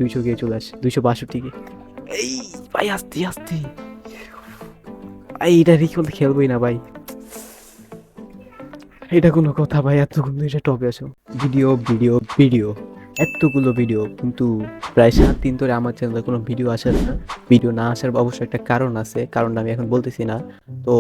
200 গিয়ে চলে আসে, 262 গে। এই ভাই আস্তে আস্তে ভাই, এটা রিকল খেলবোই না ভাই, এটা কোনো কথা ভাই? এতগুলো এটা টপে আসো, ভিডিও ভিডিও ভিডিও, এতগুলো ভিডিও, কিন্তু প্রায় 7 দিন ধরে আমার চ্যানেলে কোনো ভিডিও আসে না। ভিডিও না আসার অবশ্যই একটা কারণ আছে, কারণটা আমি এখন বলতেছি না। তো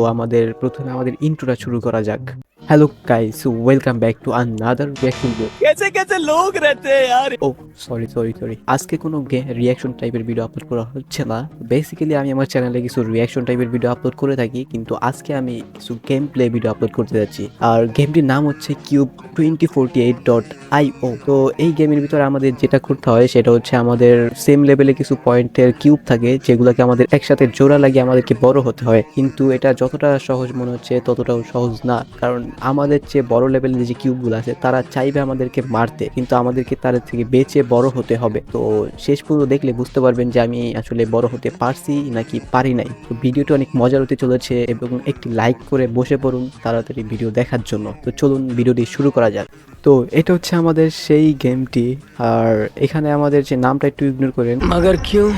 প্রথমে আমাদের ইন্ট্রোটা শুরু করা যাক। Hello guys, welcome back to another reaction video. कैसे कैसे लोग रहते हैं यार। ও সরি সরি সরি, আজকে কোনো রিঅ্যাকশন টাইপের ভিডিও আপলোড করা হচ্ছে না। বেসিক্যালি আমি আমার চ্যানেলে কিছু রিঅ্যাকশন টাইপের ভিডিও আপলোড করে থাকি, কিন্তু আজকে আমি কিছু গেম প্লে ভিডিও আপলোড করতে যাচ্ছি। আর গেমটির নাম হচ্ছে কিউব 2048.io। তো এই গেমের ভিতরে আমাদের যেটা করতে হয় সেটা হচ্ছে আমাদের সেম লেভেলে কিছু পয়েন্টের কিউব থাকে, যেগুলোকে আমাদের একসাথে জোড়া লাগিয়ে আমাদেরকে বড় হতে হয়। কিন্তু এটা যতটা সহজ মনে হচ্ছে ততটাও সহজ না, কারণ আমাদের চেয়ে বড় লেভেলের যে কিউবগুলো আছে তারা চাইবে আমাদেরকে মারতে, কিন্তু আমাদেরকে তাদের থেকে বেঁচে বড় হতে হবে। তো শেষ পর্যন্ত দেখলে বুঝতে পারবেন যে আমি আসলে বড় হতে পারছি নাকি পারি নাই। তো ভিডিওটি অনেক মজার হতে চলেছে, এবং একটি লাইক করে বসে পড়ুন তাড়াতাড়ি ভিডিও দেখার জন্য। তো চলুন ভিডিওটি শুরু করা যাক। তো এটা হচ্ছে আমাদের সেই গেমটি, আর এখানে আমাদের যে নামটা একটু ইগনোর করেন, मगर क्यों?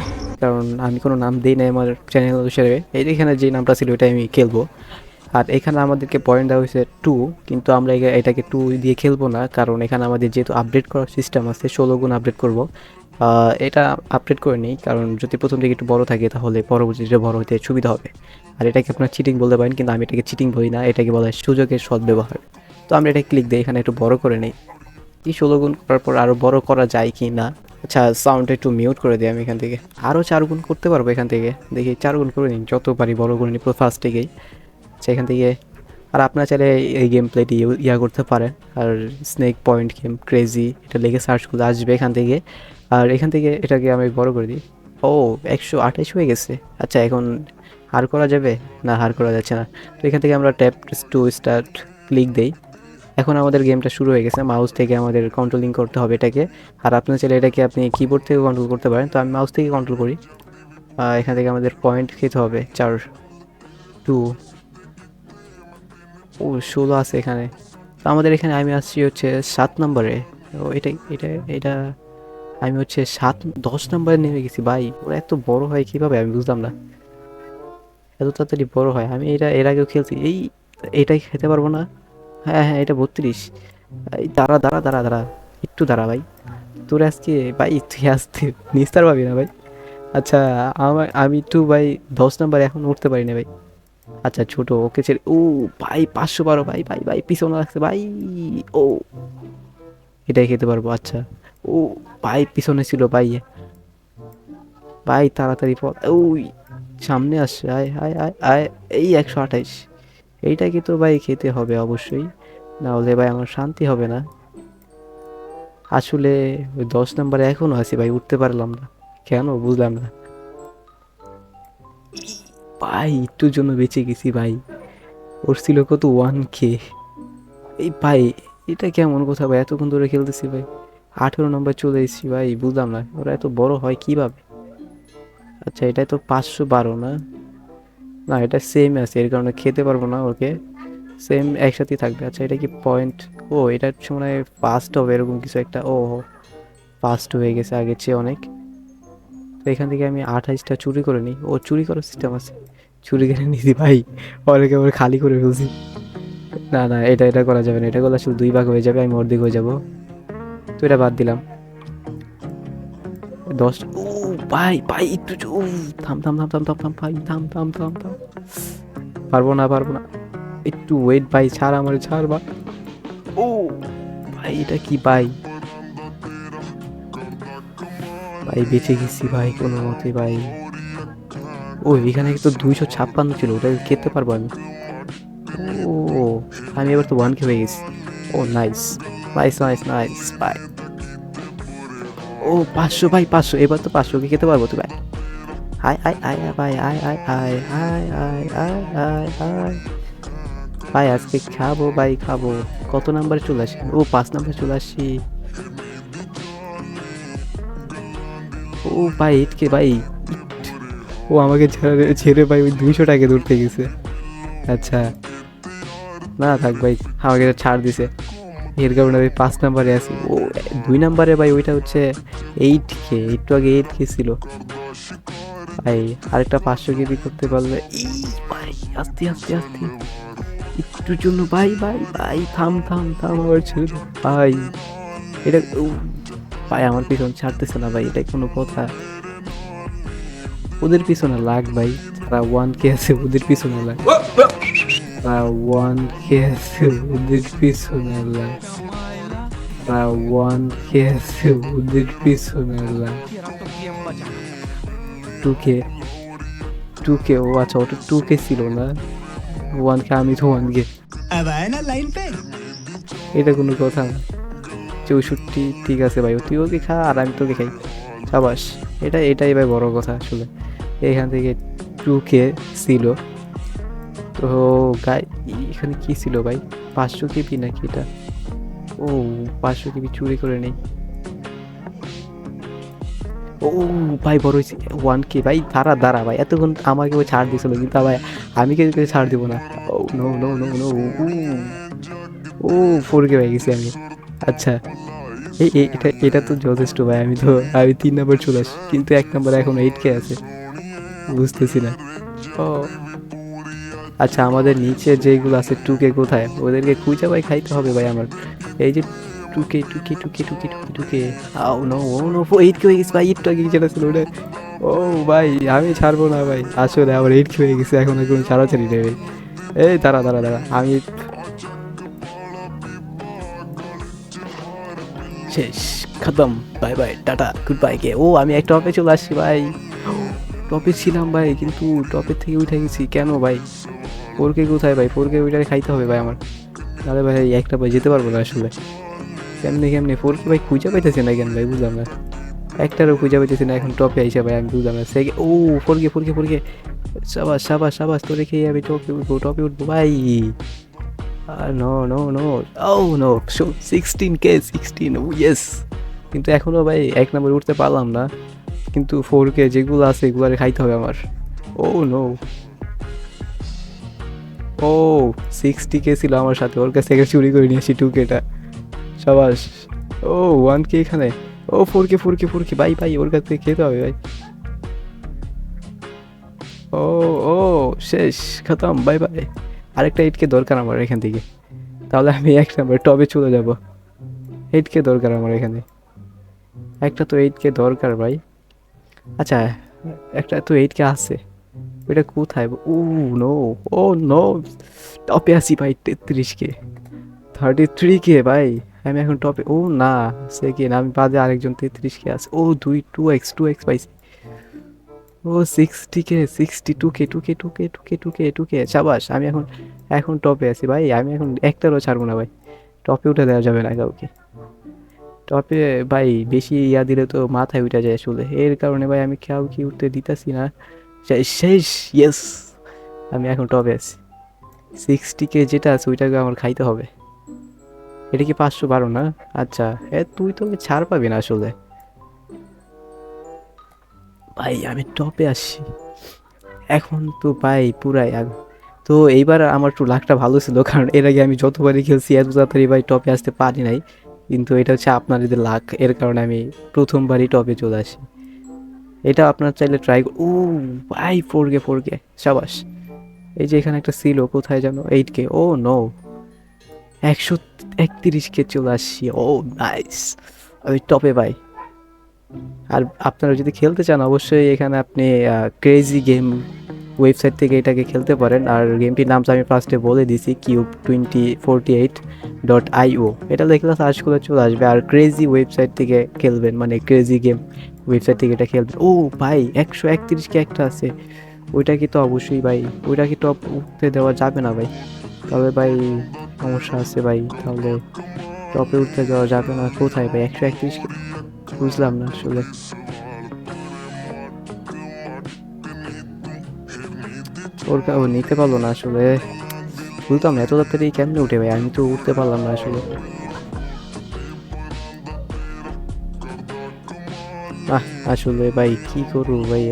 কারণ আমি কোনো নাম দিই নাই আমার চ্যানেল হিসেবে। এখানে যে নামটা ছিল ওটাই আমি খেলবো। আর এখানে আমাদেরকে পয়েন্ট দেওয়া হয়েছে 2, কিন্তু আমরা এটাকে 2 দিয়ে খেলবো না, কারণ এখানে আমাদের যেহেতু আপডেট করার সিস্টেম আছে, 16 গুণ আপডেট করব। এটা আপডেট করে নিই, কারণ যদি প্রথম থেকে একটু বড় থাকে তাহলে পরবর্তীতে বড় হতে সুবিধা হবে। আর এটাকে আপনার চিটিং বলতে পারেন, কিন্তু আমি এটাকে চিটিং বলি না, এটাকে বলা হয় সুযোগের সদ্ব্যবহার। তো আমরা এটা ক্লিক দিই, এখানে একটু বড় করে নিই। কি 16 গুণ করার পর আরও বড় করা যায় কি না? আচ্ছা, সাউন্ডটা একটু মিউট করে দিই আমি এখান থেকে। আরও 4 গুণ করতে পারবো এখান থেকে, দেখি 4 গুণ করে নিই, যত পারি বড় করে নিই ফার্স্ট থেকেই। আচ্ছা, এখান থেকে আর আপনারা চাইলে এই গেম প্লেটি করতে পারেন। আর স্নেক পয়েন্ট গেম ক্রেজি এটা লিখে সার্চ করলে আসবে এখান থেকে। আর এখান থেকে এটাকে আমি বড় করে দিই। ও, 128 হয়ে গেছে। আচ্ছা, এখন হার করা যাবে? না, হার করা যাচ্ছে না। তো এখান থেকে আমরা ট্যাপ টু স্টার্ট ক্লিক দেই। এখন আমাদের গেমটা শুরু হয়ে গেছে। মাউস থেকে আমাদের কন্ট্রোলিং করতে হবে এটাকে। আর আপনার চাইলে এটাকে আপনি কিবোর্ড থেকে কন্ট্রোল করতে পারেন, তো আমি মাউস থেকে কন্ট্রোল করি। এখান থেকে আমাদের পয়েন্ট খেতে হবে 4, 2, ও 16 আছে এখানে। তো আমাদের এখানে আমি আসছি হচ্ছে 7 নম্বরে। ও এটাই এটা এটা আমি হচ্ছে 10 নম্বরে নেমে গেছি ভাই। ওরা এত বড় হয় কিভাবে আমি বুঝলাম না, এত তাড়াতাড়ি বড় হয়। আমি এটা এর আগেও খেলছি। এটাই খেতে পারবো না। হ্যাঁ হ্যাঁ, এটা 32। এই দাঁড়া দাঁড়া দাঁড়া দাঁড়া, একটু দাঁড়া ভাই। তোর আজকে ভাই তুই আসতে নিস্তার পাবি না ভাই। আচ্ছা, আমি একটু ভাই 10 নম্বরে এখন উঠতে পারি না ভাই। আচ্ছা, ছোট ওকে ছেড়ে। ও ভাই, 512 ভাই ভাই ভাই, পিছনে লাগছে ভাই। ও, এটাই খেতে পারবো। আচ্ছা, ও ভাই পিছনে ছিল ভাই। ভাই তাড়াতাড়ি পর, ওই সামনে আসছে। আয় আয় আয় আয়। এই 128, এইটাকে তো ভাই খেতে হবে অবশ্যই, না হলে ভাই আমার শান্তি হবে না। আসলে ওই 10 নম্বরে এখনো আছি ভাই, উঠতে পারলাম না কেন বুঝলাম না। ভাই একটুর জন্য বেঁচে গেছি ভাই। ওর ছিল কত 1K। এই ভাই, এটা কেমন কথা ভাই, এতক্ষণ ধরে খেলতেছি ভাই, 18 নম্বর চলে এসেছি ভাই, বুঝলাম না ওরা এত বড় হয় কিভাবে। আচ্ছা, এটা তো 512 না? না, এটা সেম আছে, এর কারণে খেতে পারবো না ওকে। সেম একসাথেই থাকবে। আচ্ছা, এটা কি পয়েন্ট? ও, এটা হচ্ছে মনে হয় ফার্স্ট হবে এরকম কিছু একটা। ও, ফার্স্ট হয়ে গেছে আগের চেয়ে অনেক। তো এখান থেকে আমি 28টা চুরি করে নিই। ও, চুরি করার সিস্টেম আছে, চুরি করে নিয়েছি ভাই, অনেকে আবার খালি করে ফেলছি। না না, এটা এটা করা যাবে না, এটা করলে আসলে 2 ভাগ হয়ে যাবে, আমি অর্ধেক হয়ে যাবো। তো এটা বাদ দিলাম। 10, ও ভাই ভাই একটু ও, থাম থাম থাম থাম থাম থাম ভাই, থাম থাম থাম থাম। পারবো না পারবো না, একটু ওয়েট ভাই, ছাড় আমার, ছাড় ভাই। ও ভাই, এটা কি ভাই? ভাই বেঁচে গেছি ভাই কোনো মতে ভাই। ও, এখানে তো 256 ছিল, ওটা খেতে পারবো আমি। ও, আমি এবার তো 1K হয়ে গেছি। ও নাইস, নাইস নাইস নাইস ভাই। ও 500 ভাই, 500, এবার তো 500 কি খেতে পারবো তো ভাই। আয় আয় আয় আয় ভাই, আয় আয় আয় আয় আয় আয় আয় আয় ভাই, আজকে খাবো ভাই খাবো। কত নাম্বারে চলে আসি? ও, 5 নাম্বারে চলে আসি। ও ভাই, ইটকে ভাই, ও আমাকে ছেড়ে ছেড়ে ভাই ওই 200 টাকা ধরতে গেছে। আচ্ছা, না থাক ভাই, আমাকে তো ছাড় দিছে। এর কারণে আমি 5 নাম্বারে আছি। ও 2 নাম্বারে ভাই ওইটা হচ্ছে 8K, একটু আগে 8K ছিল ভাই। আরেকটা 500 কেবি করতে পারলে ভাই। আস্তে আস্তে আস্তে একটুর জন্য ভাই ভাই ভাই থাম থাম থাম আমার ছেলে ভাই। এটা ভাই আমার পিছন ছাড়তেছে না ভাই, এটা কোনো কথা? ওদের পিছনে লাগ ভাই, যারা 1K আছে ওদের পিছনে লাগ, 1K আছে ওদের পিছনে লাগ, 1K আছে ওদের পিছনে লাগ। 2K 2K, ও আচ্ছা ওটা 2K ছিল না, 1K, আমি তো 1K। अब आए ना लाइन पे। এটা কোনো কথা না। 64, ঠিক আছে ভাই, তুই ওকে খা আর আমি তোকে খাই, সাবাস। এটাই ভাই বড় কথা আসলে। এখান থেকে 2K ছিল তো গাই। এখানে কি ছিল ভাই, 500 কেবি নাকি এটা? ও 500 কেবি চুরি করে নেই। ও ভাই বড় হয়েছে 1K ভাই। দাঁড়া ভাই, এতক্ষণ আমাকে ওই ছাড় দিছিল, কিন্তু ভাই আমি কে ছাড় দিব না। ও নো নো নো নো, ও 4K হয়ে গেছি আমি। আচ্ছা এটা তো যথেষ্ট ভাই। আমি 3 নাম্বার চলে আসি, কিন্তু 1 নাম্বার এখন 8K আছে, বুঝতেছি না। ও আচ্ছা, আমাদের নিচে যেগুলো আছে 2K কোথায়, ওদেরকে খুঁজে ভাই খাইতে হবে ভাই আমার। এই যে 2K আও নো, ও নো 8K হয়ে গেছে ভাই, একটু আগে যেটা ছিল ওটা। ও ভাই আমি ছাড়বো না ভাই, আসলে আমার 8K হয়ে গেছে, এখন আর কোনো ছাড়াছাড়ি নেই ভাই। এই দাঁড়া আমি শেষ, খতম, bye bye ta ta goodbye. কে ও আমি এক টপে চলে আসছি ভাই, টপে ছিলাম ভাই, কিন্তু টপের থেকে উঠে গেছি কেন ভাই? 4K কোথায় ভাই? 4K ওইটারে খাইতে হবে ভাই আমার, নাহলে ভাই একটা ভাই যেতে পারবো না আসলে। কেমনে 4K ভাই খুঁজে পাইতেছি না কেন ভাই, বুঝলাম না। একটারও খুঁজে পাইতেছি না, এখন টপে আইসা ভাই আমি বুঝলাম না। ও 4K, সাবাস তোরে খেয়ে আমি টপে উঠবো ভাই। নো নো নো, ও নো 16K, 16, ও ইয়েস। কিন্তু এখনো ভাই 1 নম্বরে উঠতে পারলাম না, কিন্তু 4K যেগুলো আছে এগুলো খাইতে হবে আমার। ও নো, ও 60K ছিল আমার সাথে, ওর কাছ থেকে চুরি করে নিয়েছি 2Kটা, সাবাস। ও 1K এখানে, ও 4K ভাই ওর কাছ থেকে খেতে হবে ভাই। ও ও শেষ, খতম, বাই বাই। আরেকটা 8K দরকার আমার এখান থেকে, তাহলে আমি 1 নম্বর টবে চলে যাব। 8K দরকার আমার এখানে, একটা তো 8K দরকার ভাই। আচ্ছা একটা তো 8K আছে, ওইটা কোথায়? ও নো, ও নো, টপে আছি ভাই 33K, 33K ভাই। আমি এখন টপে, ও না সেকেন্ড, আমি বাদে আরেকজন 33K আছে। ও 2x পাইছি। ও 60K, 2K, সাবাস। আমি এখন টপে আছি ভাই, আমি এখন একটারও ছাড়বো না ভাই, টপে উঠে দেওয়া যাবে না কাউকে। টপে ভাই বেশি দিলে তো মাথায় উঠে যায় আসলে, এর কারণে ভাই আমি কাউকে উঠতে দিতেছি না। শেষ, ইয়েস, আমি এখন টপে আছি। 60K যেটা আছে ওইটাকে আমার খাইতে হবে। এটা কি 512 না? আচ্ছা তুই তো ছাড় পাবি না আসলে ভাই, আমি টপে আসছি এখন তো ভাই পুরাই তো এইবার আমার একটু লাকটা ভালো ছিল, কারণ এর আগে আমি যতবারই খেলছি এত তাড়াতাড়ি ভাই টপে আসতে পারি নাই। কিন্তু এটা হচ্ছে আপনাদের লাক, এর কারণে আমি প্রথমবারই টপে চলে আসি। এটা আপনার চাইলে ট্রাই, ও ভাই 4K, সাবাস। এই যে এখানে একটা ছিল কোথায় যেন 8K, ও নো 131K চলে আসছি, ও নাইস, আমি টপে ভাই। আর আপনারা যদি খেলতে চান অবশ্যই এখানে আপনি ক্রেজি গেম ওয়েবসাইট থেকে এটাকে খেলতে পারেন। আর গেমটির নামটা আমি ফার্স্টে বলে দিছি, cube2048.io, এটা লিখলে সার্চ করে চলে আসবে। আর ক্রেজি ওয়েবসাইট থেকে খেলবেন, মানে ক্রেজি গেম ওয়েবসাইট থেকে এটা খেলবেন। ও ভাই 131K একটা আছে, ওইটাকে তো অবশ্যই ভাই, ওইটাকে টপ উঠতে দেওয়া যাবে না ভাই, তবে ভাই সমস্যা আছে ভাই, তাহলে টপে উঠতে দেওয়া যাবে না। কোথায় ভাই 131K, বুঝলাম না আসলে। ও নিতে পারলো না আসলে, বুঝলাম না এত তাড়াতাড়ি কেমনে উঠে ভাই, আমি তো উঠতে পারলাম না আসলে। আসলে ভাই কি করবো ভাই,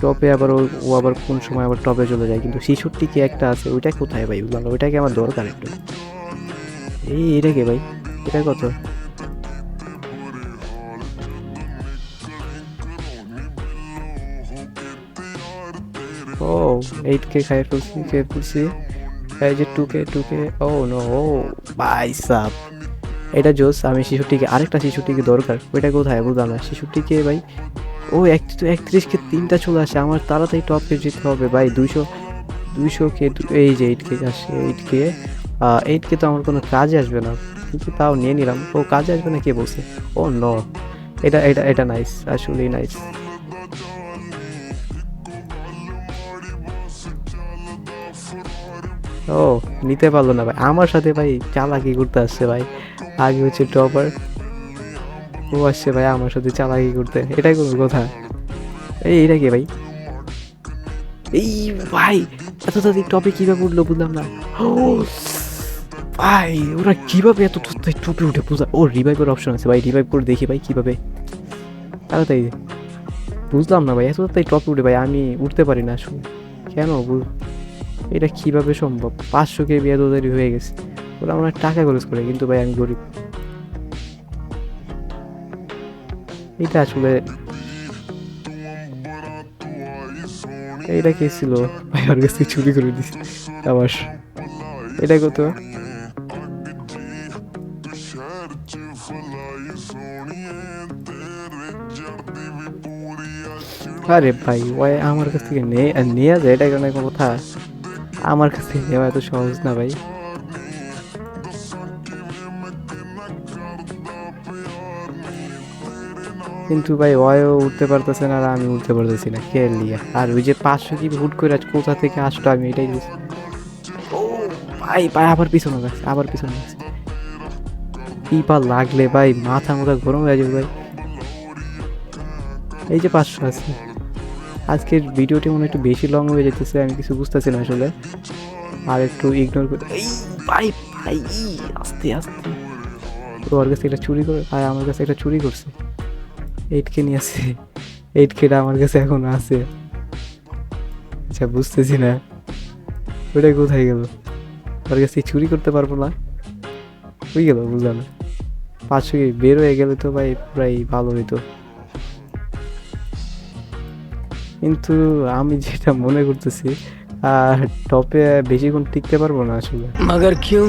টপে আবার ও আবার কোন সময় আবার টপে চলে যায়, কিন্তু 66K একটা আছে, ওইটা কোথায় ভাই, বুঝলাম না, ওইটাকে আমার দরকার একটু। এটা কে ভাই? এটা কত? ও 8K খাই ফেলছি, খেয়ে ফেলছি। এই যে 2K ও নো, ও ভাই সাব, এটা জোস। আমি শিশুটিকে, আরেকটা শিশুটিকে দরকার, ওইটা কোথায় বুঝলাম না। শিশুটিকে ভাই, ও 31কে 3টা চলে আসে, আমার তাড়াতাড়ি টপে যেতে হবে ভাই। 200K, এই যে 8K আসে, 8K তো আমার কোনো কাজে আসবে না, কিন্তু তাও নিয়ে নিলাম। ও কাজে আসবে না কে বলছে? ও নো, এটা নাইস, আসলেই নাইস। ও নিতে পারলো না ভাই, আমার সাথে ভাই চালাকি করতে আসছে ভাই। আগে হচ্ছে টপার, ও আসছে ভাই আমার সাথে চালাকি করতে, এটাই কোনো কথা? এটা কি ভাই? এই ভাই, এত তাড়াতাড়ি টপে কিভাবে উঠলো বুঝলাম না। ও ভাই, ওরা কিভাবে এত তাড়াতাড়ি টপে উঠে বুঝা? ও রিভাইভের অপশন আছে ভাই, রিভাইভ করে দেখি ভাই কিভাবে তাড়াতাড়ি। বুঝলাম না ভাই, এত তাড়াতাড়ি টপে উঠে ভাই, আমি উঠতে পারি না আসলে, কেন এটা কিভাবে সম্ভব? 500K এত দেরি হয়ে গেছে, ওরা আমার টাকা খরচ করে, কিন্তু ভাই আমি গরিব। এটা আসলে, এইটা কে ছিল ভাই? ওর কাছ থেকে চুরি করে দিছি আবার। এটা কত? আরে ভাই, ওই আমার কাছ থেকে নেওয়া যায়, এটা কেন কোনো কথা? আমার কাছ থেকে নেওয়া এত সহজ না ভাই। কিন্তু ভাই ওয়ও উঠতে পারতেছে না, আর আমি উঠতে পারতেছি না, কে লিয়া? আর ওই যে 500 কি হুট করে আজ কোথা থেকে আসলো, আমি এটাই বুঝি। ও ভাই ভাই, আবার পিছনে লাগছে, আবার পিছনে লাগছে। টিপা লাগলে ভাই মাথা মাথা গরম হয়ে যাবে ভাই। এই যে 500 আছে। আজকের ভিডিওটি মনে হয় একটু বেশি লং হয়ে যেতেছে, আমি কিছু বুঝতেছি না আসলে। আর একটু ইগনোর করে, এই ভাই ভাই, আস্তে আস্তে। ওর কাছে একটা চুরি করে, আর আমার কাছে একটা চুরি করছে। 8K নিয়ে আসছে, 8Kটা আমার কাছে এখন আছে। আচ্ছা বুঝতেছি না, ওইটা কোথায় গেল? ওর কাছে চুরি করতে পারবো না, ওই গেল বুঝলাম না। 500K বের হয়ে গেলে তো ভাই প্রায় ভালো হইতো, কিন্তু আমি যেটা মনে করতেছি, আর টপে বেশিক্ষণ টিকতে পারবো না আসলে। मगर क्यों?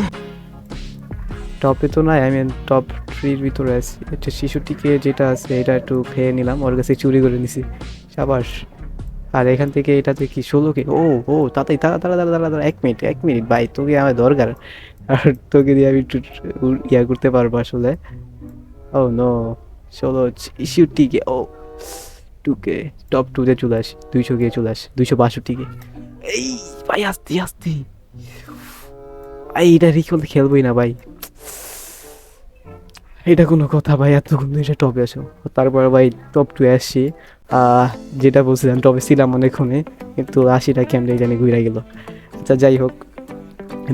টপে তো নাই, আমি টপ 3-র ভিতরে আছি। একটা শিশুটিকে যেটা আছে এটা একটু খেয়ে নিলাম, ওর কাছে চুরি করে নিছি, সাবাস। আর এখান থেকে এটাতে কি 16K? ও ও তাড়াতাড়ি, তাড়া তাড়া তাড়া তাড়া তাড়া, 1 মিনিট ভাই, তোকে আমার দরকার। আর তোকে দিয়ে আমি একটু ইয়া করতে পারবো আসলে। ও নো, 16 শিশুটিকে, ও 2K, টপ 2-তে চলে আসি, 200K চলে আসি, 262K। এই ভাই আস্তে আস্তে ভাই, এটা রিকল খেলবোই না ভাই, এটা কোনো কথা ভাই? এতক্ষণ ধরে টপে আসো, তারপরে ভাই টপ 2 আসছি। আহ, যেটা বলছিলাম টপে ছিলাম অনেকক্ষণে, কিন্তু 80টা কেমনে জানি ঘুরে গেল। আচ্ছা যাই হোক,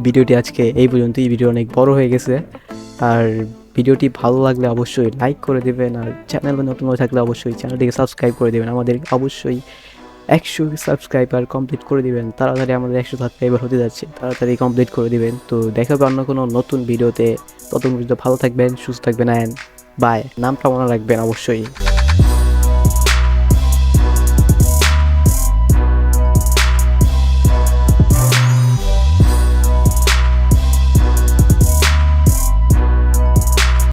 ভিডিওটি আজকে এই পর্যন্তই। ভিডিও অনেক বড় হয়ে গেছে, আর ভিডিওটি ভালো লাগলে অবশ্যই লাইক করে দেবেন, আর চ্যানেলে নতুন হয়ে থাকলে অবশ্যই চ্যানেলটিকে সাবস্ক্রাইব করে দেবেন। আমাদের অবশ্যই 100 সাবস্ক্রাইবার কমপ্লিট করে দিবেন তাড়াতাড়ি, আমাদের 100 সাবস্ক্রাইবার হতে যাচ্ছে, তাড়াতাড়ি কমপ্লিট করে দিবেন। তো দেখা হবে অন্য কোনো নতুন ভিডিওতে, ততক্ষণ পর্যন্ত ভালো থাকবেন, সুস্থ থাকবেন, অ্যান্ড বাই। নামটা মনে রাখবেন অবশ্যই।